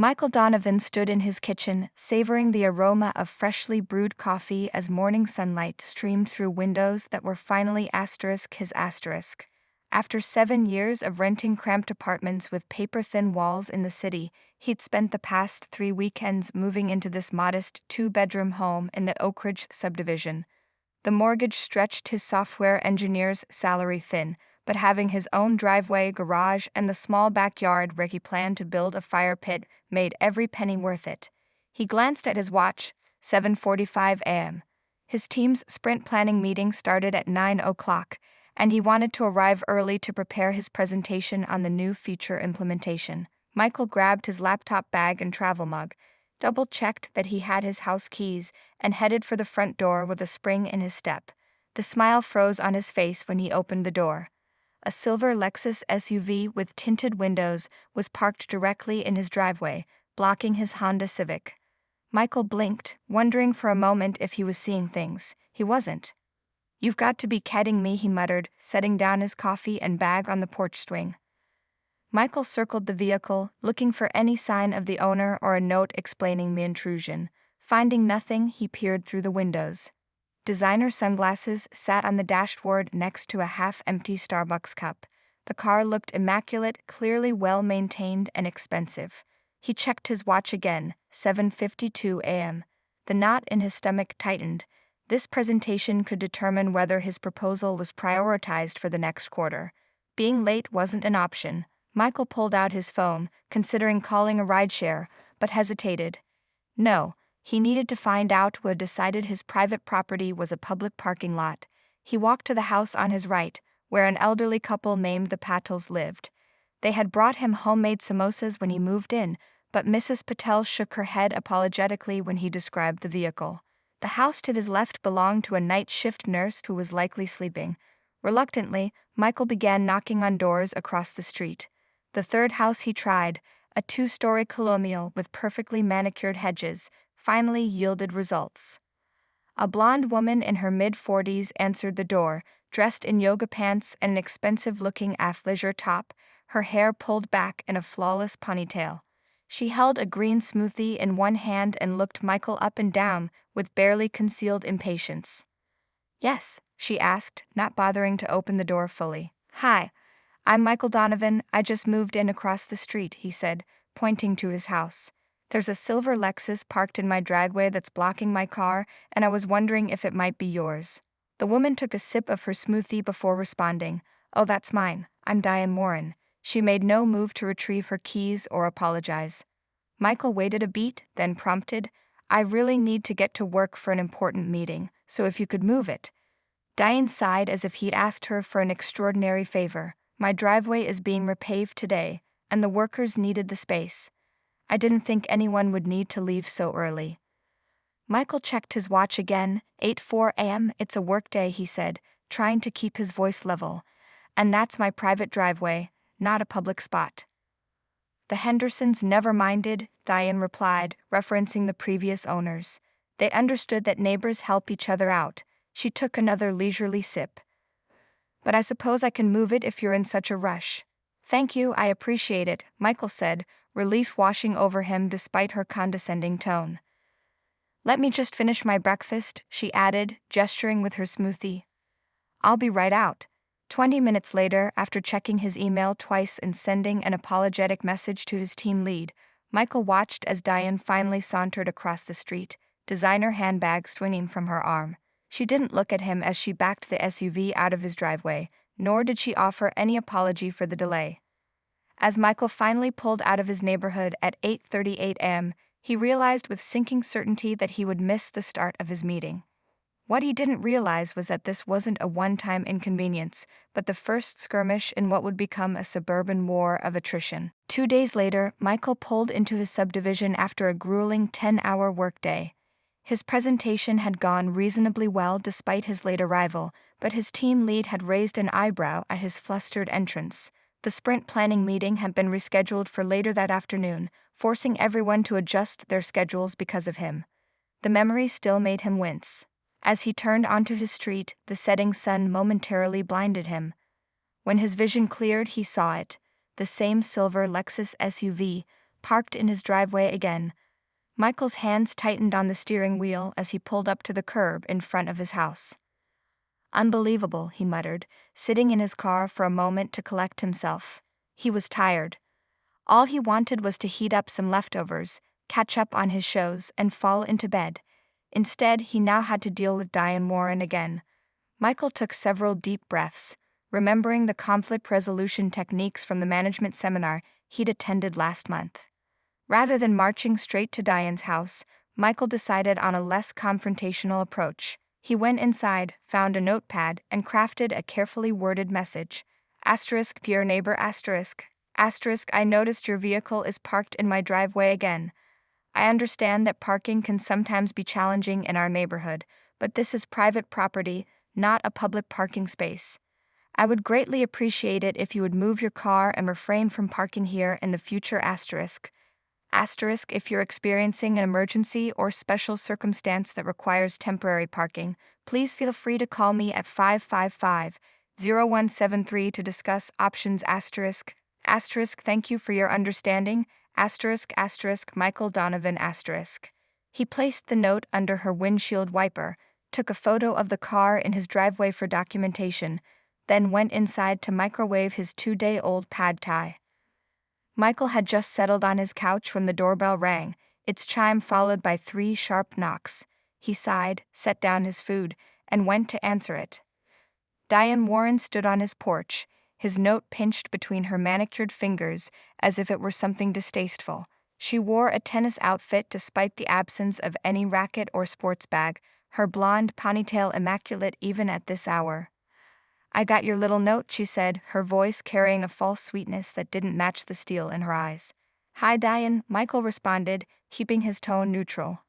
Michael Donovan stood in his kitchen, savoring the aroma of freshly brewed coffee as morning sunlight streamed through windows that were finally his asterisk. After 7 years of renting cramped apartments with paper-thin walls in the city, he'd spent the past 3 weekends moving into this modest 2-bedroom home in the Oak Ridge subdivision. The mortgage stretched his software engineer's salary thin, but having his own driveway, garage, and the small backyard where he planned to build a fire pit made every penny worth it. He glanced at his watch, 7:45 a.m. His team's sprint planning meeting started at 9 o'clock, and he wanted to arrive early to prepare his presentation on the new feature implementation. Michael grabbed his laptop bag and travel mug, double-checked that he had his house keys, and headed for the front door with a spring in his step. The smile froze on his face when he opened the door. A silver Lexus SUV with tinted windows was parked directly in his driveway, blocking his Honda Civic. Michael blinked, wondering for a moment if he was seeing things. He wasn't. "You've got to be kidding me," he muttered, setting down his coffee and bag on the porch swing. Michael circled the vehicle, looking for any sign of the owner or a note explaining the intrusion. Finding nothing, he peered through the windows. Designer sunglasses sat on the dashboard next to a half-empty Starbucks cup. The car looked immaculate, clearly well-maintained and expensive. He checked his watch again, 7:52 a.m. The knot in his stomach tightened. This presentation could determine whether his proposal was prioritized for the next quarter. Being late wasn't an option. Michael pulled out his phone, considering calling a rideshare, but hesitated. No. He needed to find out who had decided his private property was a public parking lot. He walked to the house on his right, where an elderly couple named the Patels lived. They had brought him homemade samosas when he moved in, but Mrs. Patel shook her head apologetically when he described the vehicle. The house to his left belonged to a night shift nurse who was likely sleeping. Reluctantly, Michael began knocking on doors across the street. The third house he tried, a 2-story colonial with perfectly manicured hedges, finally yielded results. A blonde woman in her mid-40s answered the door, dressed in yoga pants and an expensive-looking athleisure top, her hair pulled back in a flawless ponytail. She held a green smoothie in one hand and looked Michael up and down with barely concealed impatience. "Yes?" she asked, not bothering to open the door fully. "Hi, I'm Michael Donovan. I just moved in across the street," he said, pointing to his house. "There's a silver Lexus parked in my driveway that's blocking my car, and I was wondering if it might be yours." The woman took a sip of her smoothie before responding. "Oh, that's mine. I'm Diane Warren." She made no move to retrieve her keys or apologize. Michael waited a beat, then prompted, "I really need to get to work for an important meeting, so if you could move it." Diane sighed as if he'd asked her for an extraordinary favor. "My driveway is being repaved today, and the workers needed the space. I didn't think anyone would need to leave so early." Michael checked his watch again, 8:04 a.m. "It's a workday," he said, trying to keep his voice level. "And that's my private driveway, not a public spot." "The Hendersons never minded," Diane replied, referencing the previous owners. "They understood that neighbors help each other out." She took another leisurely sip. "But I suppose I can move it if you're in such a rush." "Thank you, I appreciate it," Michael said, relief washing over him despite her condescending tone. "Let me just finish my breakfast," she added, gesturing with her smoothie. "I'll be right out." 20 minutes later, after checking his email twice and sending an apologetic message to his team lead, Michael watched as Diane finally sauntered across the street, designer handbag swinging from her arm. She didn't look at him as she backed the SUV out of his driveway, nor did she offer any apology for the delay. As Michael finally pulled out of his neighborhood at 8:38 a.m., he realized with sinking certainty that he would miss the start of his meeting. What he didn't realize was that this wasn't a one-time inconvenience, but the first skirmish in what would become a suburban war of attrition. 2 days later, Michael pulled into his subdivision after a grueling 10-hour workday. His presentation had gone reasonably well despite his late arrival, but his team lead had raised an eyebrow at his flustered entrance. The sprint planning meeting had been rescheduled for later that afternoon, forcing everyone to adjust their schedules because of him. The memory still made him wince. As he turned onto his street, the setting sun momentarily blinded him. When his vision cleared, he saw it, the same silver Lexus SUV, parked in his driveway again. Michael's hands tightened on the steering wheel as he pulled up to the curb in front of his house. Unbelievable, he muttered, sitting in his car for a moment to collect himself. He was tired. All he wanted was to heat up some leftovers, catch up on his shows, and fall into bed. Instead, he now had to deal with Diane Warren again. Michael took several deep breaths, remembering the conflict resolution techniques from the management seminar he'd attended last month. Rather than marching straight to Diane's house, Michael decided on a less confrontational approach. He went inside, found a notepad, and crafted a carefully worded message. Asterisk, dear neighbor, asterisk. Asterisk, I noticed your vehicle is parked in my driveway again. I understand that parking can sometimes be challenging in our neighborhood, but this is private property, not a public parking space. I would greatly appreciate it if you would move your car and refrain from parking here in the future, asterisk. Asterisk, if you're experiencing an emergency or special circumstance that requires temporary parking, please feel free to call me at 555-0173 to discuss options, asterisk. Asterisk, thank you for your understanding, asterisk, asterisk, Michael Donovan, asterisk. He placed the note under her windshield wiper, took a photo of the car in his driveway for documentation, then went inside to microwave his 2-day-old pad thai. Michael had just settled on his couch when the doorbell rang, its chime followed by 3 sharp knocks. He sighed, set down his food, and went to answer it. Diane Warren stood on his porch, his note pinched between her manicured fingers as if it were something distasteful. She wore a tennis outfit despite the absence of any racket or sports bag, her blonde ponytail immaculate even at this hour. I got your little note, she said, her voice carrying a false sweetness that didn't match the steel in her eyes. Hi, Diane, Michael responded, keeping his tone neutral.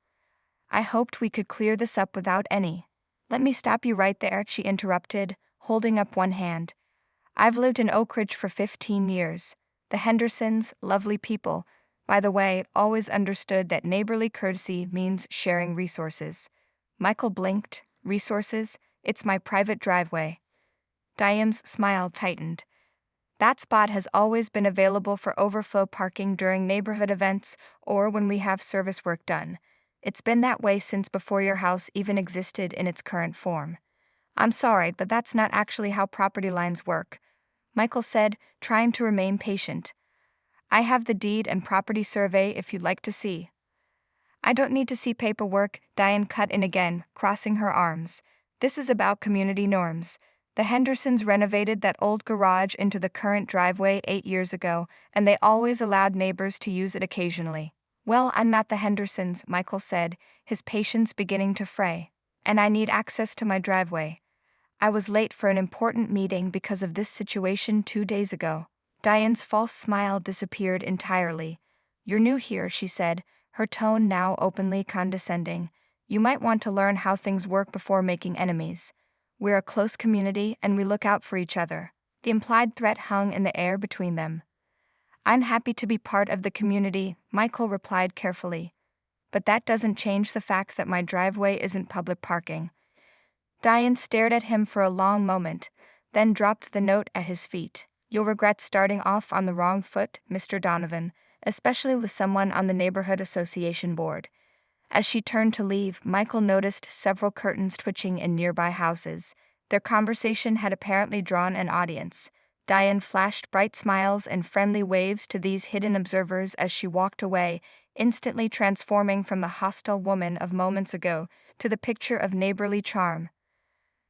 I hoped we could clear this up without any. Let me stop you right there, she interrupted, holding up one hand. I've lived in Oak Ridge for 15 years. The Hendersons, lovely people, by the way, always understood that neighborly courtesy means sharing resources. Michael blinked. Resources? It's my private driveway. Diane's smile tightened. That spot has always been available for overflow parking during neighborhood events or when we have service work done. It's been that way since before your house even existed in its current form. I'm sorry, but that's not actually how property lines work, Michael said, trying to remain patient. I have the deed and property survey if you'd like to see. I don't need to see paperwork, Diane cut in again, crossing her arms. This is about community norms. The Hendersons renovated that old garage into the current driveway 8 years ago, and they always allowed neighbors to use it occasionally. Well, I'm not the Hendersons, Michael said, his patience beginning to fray. And I need access to my driveway. I was late for an important meeting because of this situation 2 days ago. Diane's false smile disappeared entirely. You're new here, she said, her tone now openly condescending. You might want to learn how things work before making enemies. We're a close community and we look out for each other. The implied threat hung in the air between them. I'm happy to be part of the community, Michael replied carefully. But that doesn't change the fact that my driveway isn't public parking. Diane stared at him for a long moment, then dropped the note at his feet. You'll regret starting off on the wrong foot, Mr. Donovan, especially with someone on the neighborhood association board. As she turned to leave, Michael noticed several curtains twitching in nearby houses. Their conversation had apparently drawn an audience. Diane flashed bright smiles and friendly waves to these hidden observers as she walked away, instantly transforming from the hostile woman of moments ago to the picture of neighborly charm.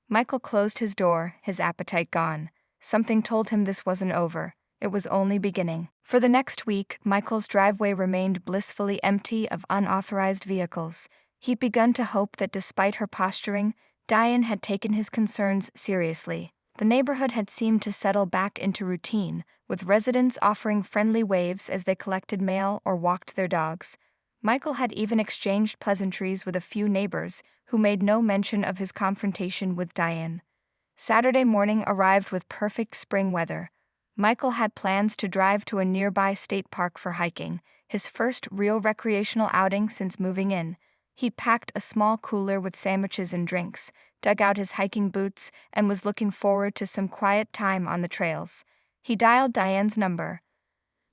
Michael closed his door, his appetite gone. Something told him this wasn't over. It was only beginning. For the next week, Michael's driveway remained blissfully empty of unauthorized vehicles. He'd begun to hope that despite her posturing, Diane had taken his concerns seriously. The neighborhood had seemed to settle back into routine, with residents offering friendly waves as they collected mail or walked their dogs. Michael had even exchanged pleasantries with a few neighbors who made no mention of his confrontation with Diane. Saturday morning arrived with perfect spring weather. Michael had plans to drive to a nearby state park for hiking, his first real recreational outing since moving in. He packed a small cooler with sandwiches and drinks, dug out his hiking boots, and was looking forward to some quiet time on the trails. He dialed Diane's number.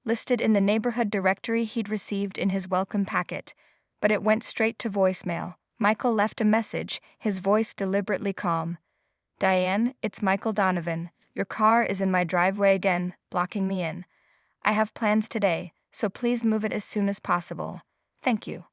listed in the neighborhood directory he'd received in his welcome packet, but it went straight to voicemail. Michael left a message, his voice deliberately calm. "Diane, it's Michael Donovan. Your car is in my driveway again, blocking me in. I have plans today, so please move it as soon as possible. Thank you."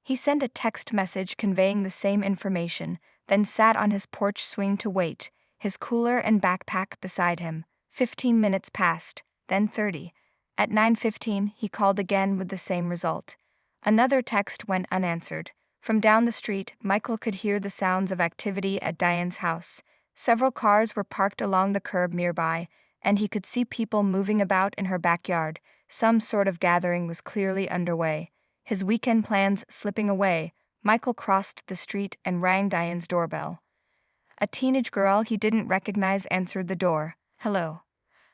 He sent a text message conveying the same information, then sat on his porch swing to wait, his cooler and backpack beside him. 15 minutes passed, then 30. At 9:15, he called again with the same result. Another text went unanswered. From down the street, Michael could hear the sounds of activity at Diane's house. Several cars were parked along the curb nearby, and he could see people moving about in her backyard. Some sort of gathering was clearly underway. His weekend plans slipping away, Michael crossed the street and rang Diane's doorbell. A teenage girl he didn't recognize answered the door. "Hello."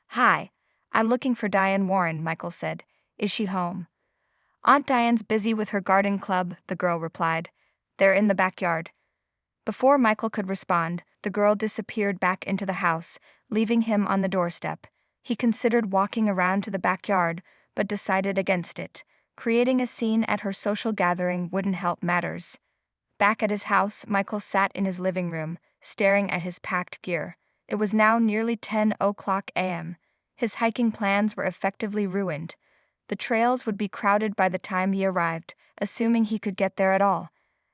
"Hi. I'm looking for Diane Warren," Michael said. "Is she home?" "Aunt Diane's busy with her garden club," the girl replied. "They're in the backyard." Before Michael could respond, the girl disappeared back into the house, leaving him on the doorstep. He considered walking around to the backyard, but decided against it. Creating a scene at her social gathering wouldn't help matters. Back at his house, Michael sat in his living room, staring at his packed gear. It was now nearly 10:00 a.m. His hiking plans were effectively ruined. The trails would be crowded by the time he arrived, assuming he could get there at all.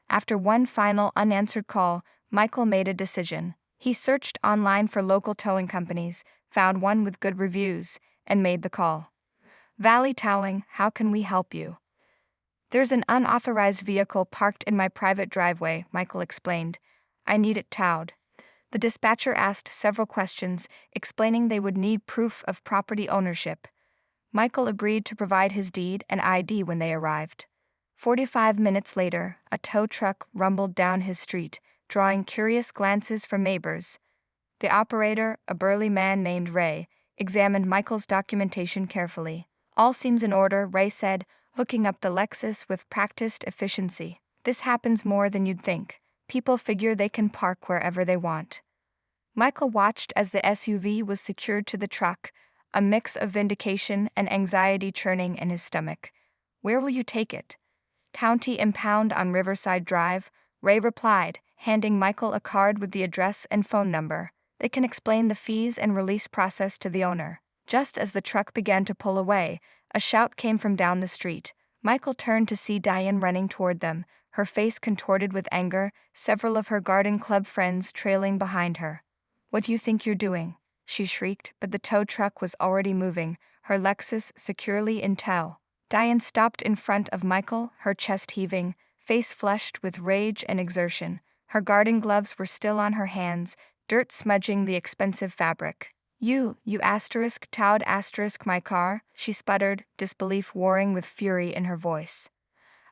After one final unanswered call, Michael made a decision. He searched online for local towing companies, found one with good reviews, and made the call. "Valley Towing, how can we help you?" "There's an unauthorized vehicle parked in my private driveway," Michael explained. "I need it towed." The dispatcher asked several questions, explaining they would need proof of property ownership. Michael agreed to provide his deed and ID when they arrived. 45 minutes later, a tow truck rumbled down his street, drawing curious glances from neighbors. The operator, a burly man named Ray, examined Michael's documentation carefully. "All seems in order," Ray said, hooking up the Lexus with practiced efficiency. "This happens more than you'd think. People figure they can park wherever they want." Michael watched as the SUV was secured to the truck, a mix of vindication and anxiety churning in his stomach. "Where will you take it?" "County Impound on Riverside Drive," Ray replied, handing Michael a card with the address and phone number. They can explain the fees and release process to the owner. Just as the truck began to pull away, a shout came from down the street. Michael turned to see Diane running toward them, her face contorted with anger, several of her garden club friends trailing behind her. "What do you think you're doing?" she shrieked, but the tow truck was already moving, her Lexus securely in tow. Diane stopped in front of Michael, her chest heaving, face flushed with rage and exertion. Her garden gloves were still on her hands, dirt smudging the expensive fabric. You towed my car," she sputtered, disbelief warring with fury in her voice.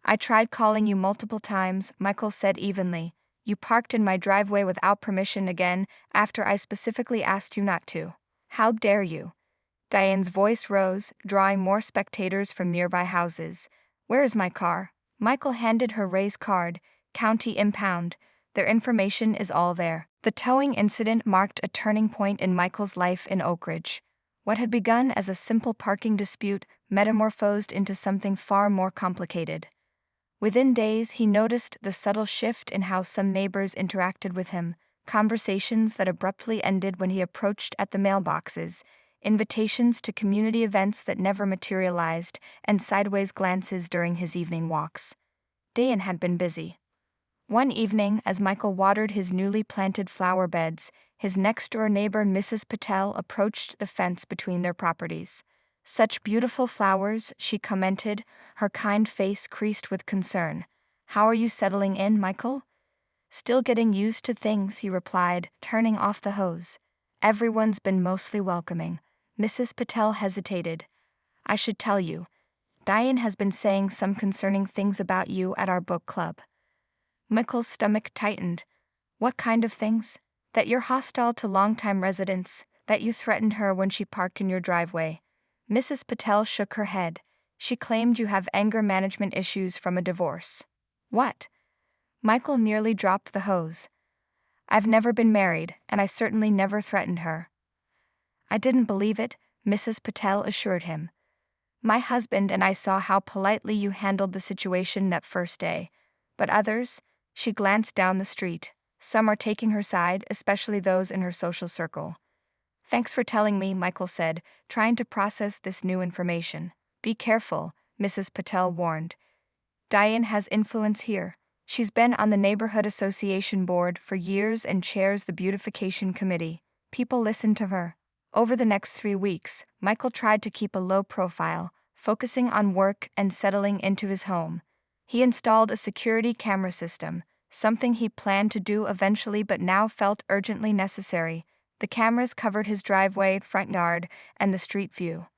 "I tried calling you multiple times," Michael said evenly. "You parked in my driveway without permission again, after I specifically asked you not to. How dare you?" Diane's voice rose, drawing more spectators from nearby houses. "Where is my car?" Michael handed her Ray's card. "County Impound. Their information is all there." The towing incident marked a turning point in Michael's life in Oak Ridge. What had begun as a simple parking dispute metamorphosed into something far more complicated. Within days, he noticed the subtle shift in how some neighbors interacted with him, conversations that abruptly ended when he approached at the mailboxes, invitations to community events that never materialized, and sideways glances during his evening walks. Diane had been busy. One evening, as Michael watered his newly planted flower beds, his next-door neighbor Mrs. Patel approached the fence between their properties. "Such beautiful flowers," she commented, her kind face creased with concern. "How are you settling in, Michael?" "Still getting used to things," he replied, turning off the hose. "Everyone's been mostly welcoming." Mrs. Patel hesitated. "I should tell you. Diane has been saying some concerning things about you at our book club." Michael's stomach tightened. "What kind of things?" "That you're hostile to longtime residents, that you threatened her when she parked in your driveway." Mrs. Patel shook her head. "She claimed you have anger management issues from a divorce." "What?" Michael nearly dropped the hose. "I've never been married, and I certainly never threatened her." "I didn't believe it," Mrs. Patel assured him. My husband and I saw how politely you handled the situation that first day. But others? She glanced down the street. Some are taking her side, especially those in her social circle. Thanks for telling me, Michael said, trying to process this new information. Be careful, Mrs. Patel warned. Diane has influence here. She's been on the neighborhood association board for years and chairs the beautification committee. People listen to her. Over the next 3 weeks, Michael tried to keep a low profile, focusing on work and settling into his home. He installed a security camera system, something he planned to do eventually but now felt urgently necessary. The cameras covered his driveway, front yard, and the street view.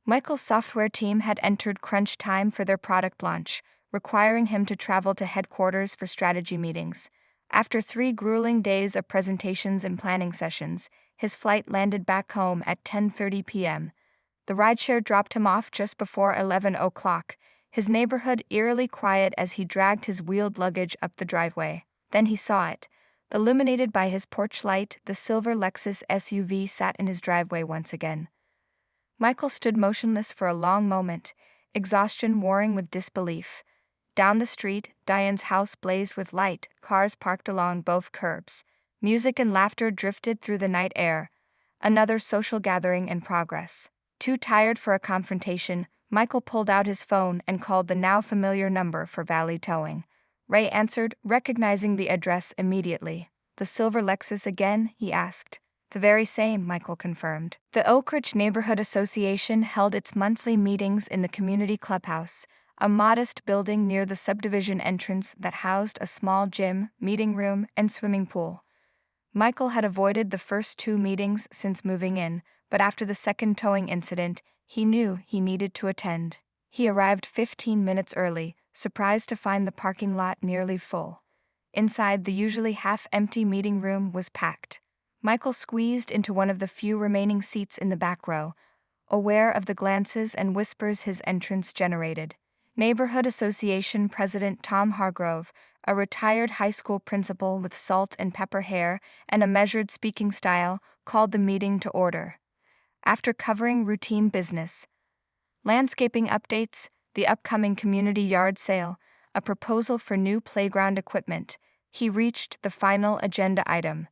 Michael's software team had entered crunch time for their product launch, requiring him to travel to headquarters for strategy meetings. After 3 grueling days of presentations and planning sessions, his flight landed back home at 10:30 p.m. The rideshare dropped him off just before 11 o'clock, his neighborhood eerily quiet as he dragged his wheeled luggage up the driveway. Then he saw it. Illuminated by his porch light, the silver Lexus SUV sat in his driveway once again. Michael stood motionless for a long moment, exhaustion warring with disbelief. Down the street, Diane's house blazed with light, cars parked along both curbs. Music and laughter drifted through the night air. Another social gathering in progress. Too tired for a confrontation, Michael pulled out his phone and called the now familiar number for Valley Towing. Ray answered, recognizing the address immediately. The silver Lexus again? He asked. The very same, Michael confirmed. The Oak Ridge Neighborhood Association held its monthly meetings in the community clubhouse, a modest building near the subdivision entrance that housed a small gym, meeting room, and swimming pool. Michael had avoided the first 2 meetings since moving in, but after the second towing incident, he knew he needed to attend. He arrived 15 minutes early, surprised to find the parking lot nearly full. Inside, the usually half-empty meeting room was packed. Michael squeezed into one of the few remaining seats in the back row, aware of the glances and whispers his entrance generated. Neighborhood Association President Tom Hargrove, a retired high school principal with salt and pepper hair and a measured speaking style, called the meeting to order. After covering routine business, landscaping updates, the upcoming community yard sale, a proposal for new playground equipment, he reached the final agenda item.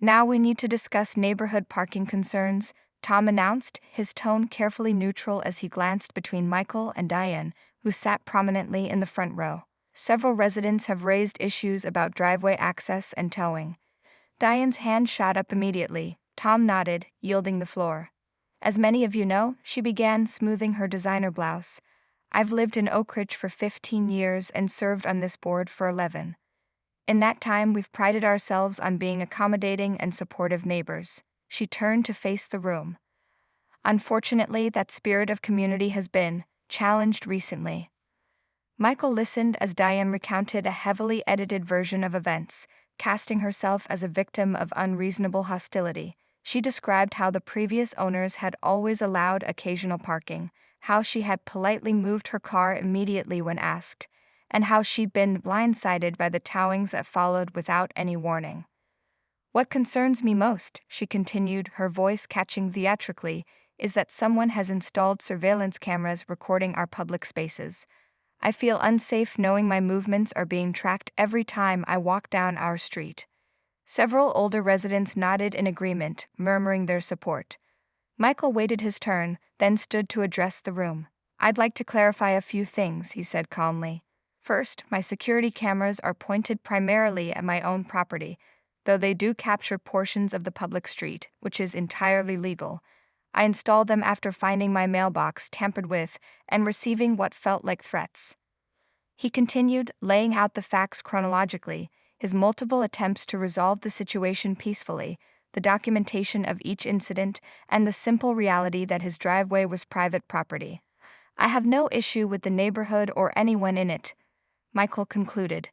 Now we need to discuss neighborhood parking concerns, Tom announced, his tone carefully neutral as he glanced between Michael and Diane, who sat prominently in the front row. Several residents have raised issues about driveway access and towing. Diane's hand shot up immediately. Tom nodded, yielding the floor. As many of you know, she began, smoothing her designer blouse. I've lived in Oak Ridge for 15 years and served on this board for 11. In that time, we've prided ourselves on being accommodating and supportive neighbors. She turned to face the room. Unfortunately, that spirit of community has been challenged recently. Michael listened as Diane recounted a heavily edited version of events, casting herself as a victim of unreasonable hostility. She described how the previous owners had always allowed occasional parking, how she had politely moved her car immediately when asked, and how she'd been blindsided by the towings that followed without any warning. What concerns me most, she continued, her voice catching theatrically, is that someone has installed surveillance cameras recording our public spaces. I feel unsafe knowing my movements are being tracked every time I walk down our street. Several older residents nodded in agreement, murmuring their support. Michael waited his turn, then stood to address the room. I'd like to clarify a few things, he said calmly. First, my security cameras are pointed primarily at my own property, though they do capture portions of the public street, which is entirely legal. I installed them after finding my mailbox tampered with and receiving what felt like threats. He continued, laying out the facts chronologically, his multiple attempts to resolve the situation peacefully, the documentation of each incident, and the simple reality that his driveway was private property. I have no issue with the neighborhood or anyone in it, Michael concluded.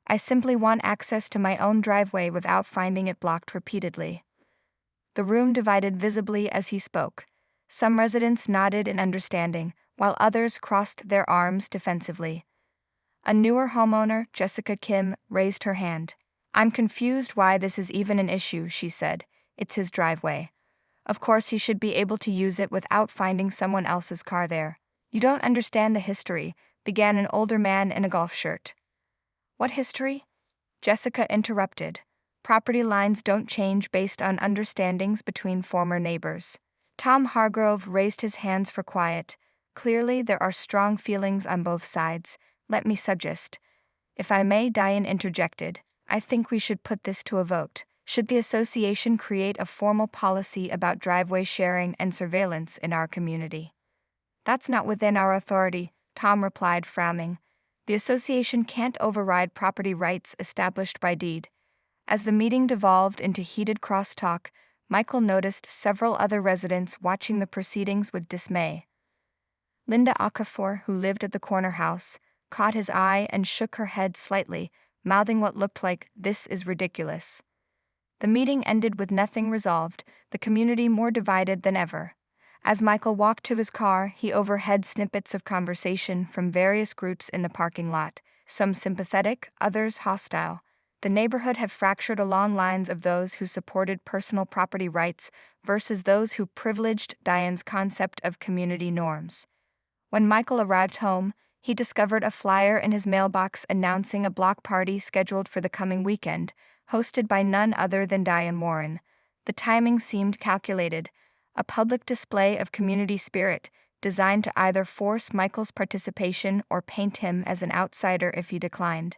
I simply want access to my own driveway without finding it blocked repeatedly. The room divided visibly as he spoke. Some residents nodded in understanding, while others crossed their arms defensively. A newer homeowner, Jessica Kim, raised her hand. I'm confused why this is even an issue, she said. It's his driveway. Of course, he should be able to use it without finding someone else's car there. You don't understand the history, began an older man in a golf shirt. What history? Jessica interrupted. Property lines don't change based on understandings between former neighbors. Tom Hargrove raised his hands for quiet. Clearly, there are strong feelings on both sides. Let me suggest. If I may, Diane interjected. I think we should put this to a vote. Should the association create a formal policy about driveway sharing and surveillance in our community? That's not within our authority, Tom replied, frowning. The association can't override property rights established by deed. As the meeting devolved into heated crosstalk, Michael noticed several other residents watching the proceedings with dismay. Linda Okafor, who lived at the corner house, caught his eye and shook her head slightly, mouthing what looked like, "This is ridiculous." The meeting ended with nothing resolved, the community more divided than ever. As Michael walked to his car, he overheard snippets of conversation from various groups in the parking lot, some sympathetic, others hostile. The neighborhood had fractured along lines of those who supported personal property rights versus those who privileged Diane's concept of community norms. When Michael arrived home, he discovered a flyer in his mailbox announcing a block party scheduled for the coming weekend, hosted by none other than Diane Warren. The timing seemed calculated, a public display of community spirit, designed to either force Michael's participation or paint him as an outsider if he declined.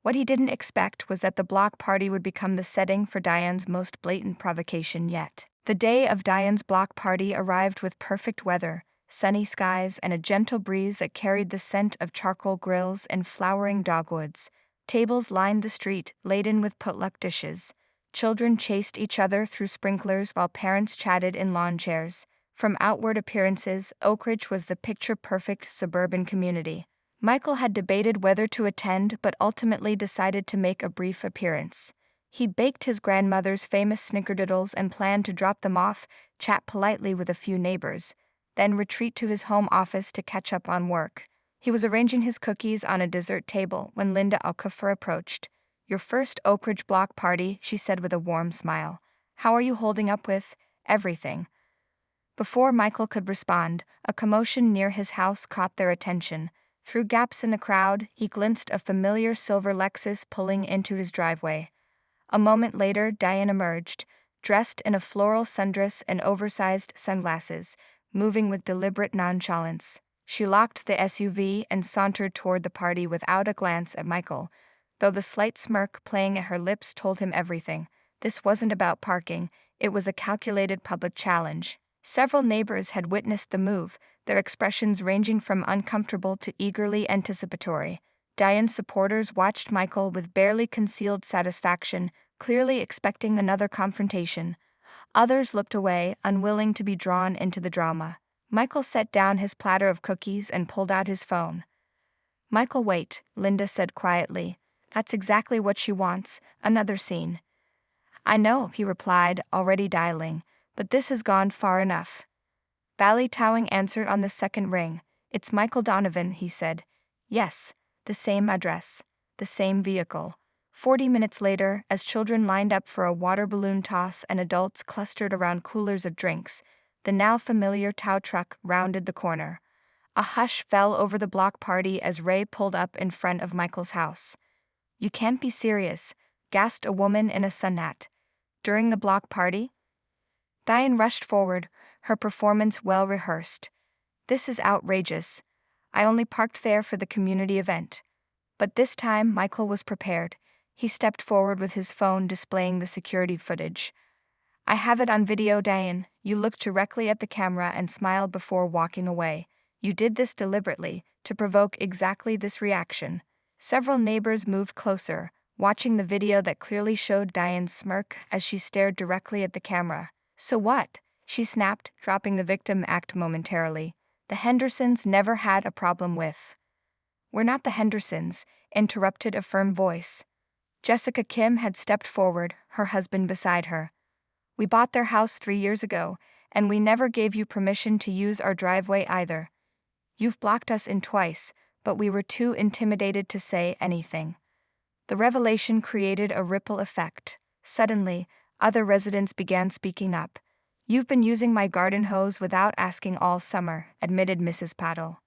What he didn't expect was that the block party would become the setting for Diane's most blatant provocation yet. The day of Diane's block party arrived with perfect weather, sunny skies, and a gentle breeze that carried the scent of charcoal grills and flowering dogwoods. Tables lined the street, laden with potluck dishes. Children chased each other through sprinklers while parents chatted in lawn chairs. From outward appearances, Oak Ridge was the picture-perfect suburban community. Michael had debated whether to attend but ultimately decided to make a brief appearance. He baked his grandmother's famous snickerdoodles and planned to drop them off, chat politely with a few neighbors, then retreat to his home office to catch up on work. He was arranging his cookies on a dessert table when Linda Okafor approached. "Your first Oak Ridge block party," she said with a warm smile. "How are you holding up with everything?" Before Michael could respond, a commotion near his house caught their attention. Through gaps in the crowd, he glimpsed a familiar silver Lexus pulling into his driveway. A moment later, Diane emerged, dressed in a floral sundress and oversized sunglasses, moving with deliberate nonchalance. She locked the SUV and sauntered toward the party without a glance at Michael, though the slight smirk playing at her lips told him everything. This wasn't about parking, it was a calculated public challenge. Several neighbors had witnessed the move, their expressions ranging from uncomfortable to eagerly anticipatory. Diane's supporters watched Michael with barely concealed satisfaction, clearly expecting another confrontation. Others looked away, unwilling to be drawn into the drama. Michael set down his platter of cookies and pulled out his phone. "Michael, wait," Linda said quietly. "That's exactly what she wants, another scene." "I know," he replied, already dialing, "but this has gone far enough." Valley Towing answered on the second ring. "It's Michael Donovan," he said. "Yes, the same address, the same vehicle." 40 minutes later, as children lined up for a water balloon toss and adults clustered around coolers of drinks, the now familiar tow truck rounded the corner. A hush fell over the block party as Ray pulled up in front of Michael's house. "You can't be serious," gasped a woman in a sun hat. "During the block party?" Diane rushed forward, her performance well rehearsed. "This is outrageous. I only parked there for the community event." But this time, Michael was prepared. He stepped forward with his phone displaying the security footage. "I have it on video, Diane." You looked directly at the camera and smiled before walking away. "You did this deliberately, to provoke exactly this reaction." Several neighbors moved closer, watching the video that clearly showed Diane's smirk as she stared directly at the camera. "So what?" she snapped, dropping the victim act momentarily. "The Hendersons never had a problem with." "We're not the Hendersons," interrupted a firm voice. Jessica Kim had stepped forward, her husband beside her. "We bought their house 3 years ago, and we never gave you permission to use our driveway either. You've blocked us in twice, but we were too intimidated to say anything." The revelation created a ripple effect. Suddenly, other residents began speaking up. "You've been using my garden hose without asking all summer," admitted Mrs. Paddle.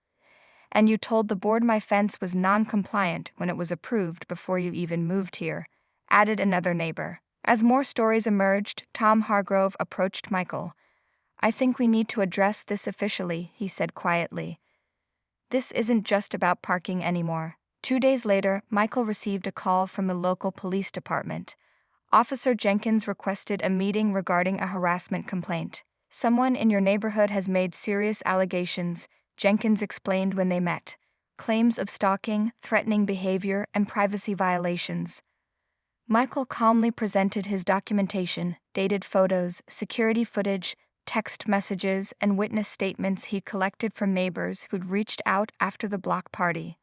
"And you told the board my fence was non-compliant when it was approved before you even moved here," added another neighbor. As more stories emerged, Tom Hargrove approached Michael. "I think we need to address this officially," he said quietly. "This isn't just about parking anymore." 2 days later, Michael received a call from the local police department. Officer Jenkins requested a meeting regarding a harassment complaint. "Someone in your neighborhood has made serious allegations," Jenkins explained when they met. "Claims of stalking, threatening behavior, and privacy violations." Michael calmly presented his documentation, dated photos, security footage, text messages, and witness statements he'd collected from neighbors who'd reached out after the block party.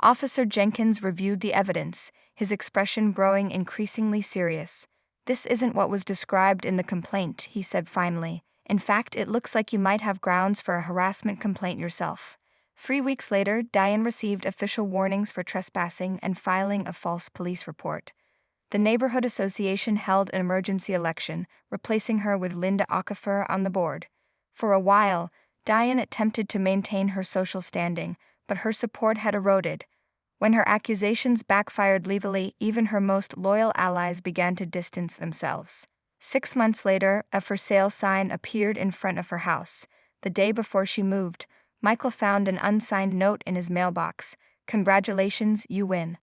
Officer Jenkins reviewed the evidence, his expression growing increasingly serious. "This isn't what was described in the complaint," he said finally. "In fact, it looks like you might have grounds for a harassment complaint yourself." 3 weeks later, Diane received official warnings for trespassing and filing a false police report. The neighborhood association held an emergency election, replacing her with Linda Okafor on the board. For a while, Diane attempted to maintain her social standing, but her support had eroded. When her accusations backfired legally, even her most loyal allies began to distance themselves. 6 months later, a for sale sign appeared in front of her house. The day before she moved, Michael found an unsigned note in his mailbox. "Congratulations, you win."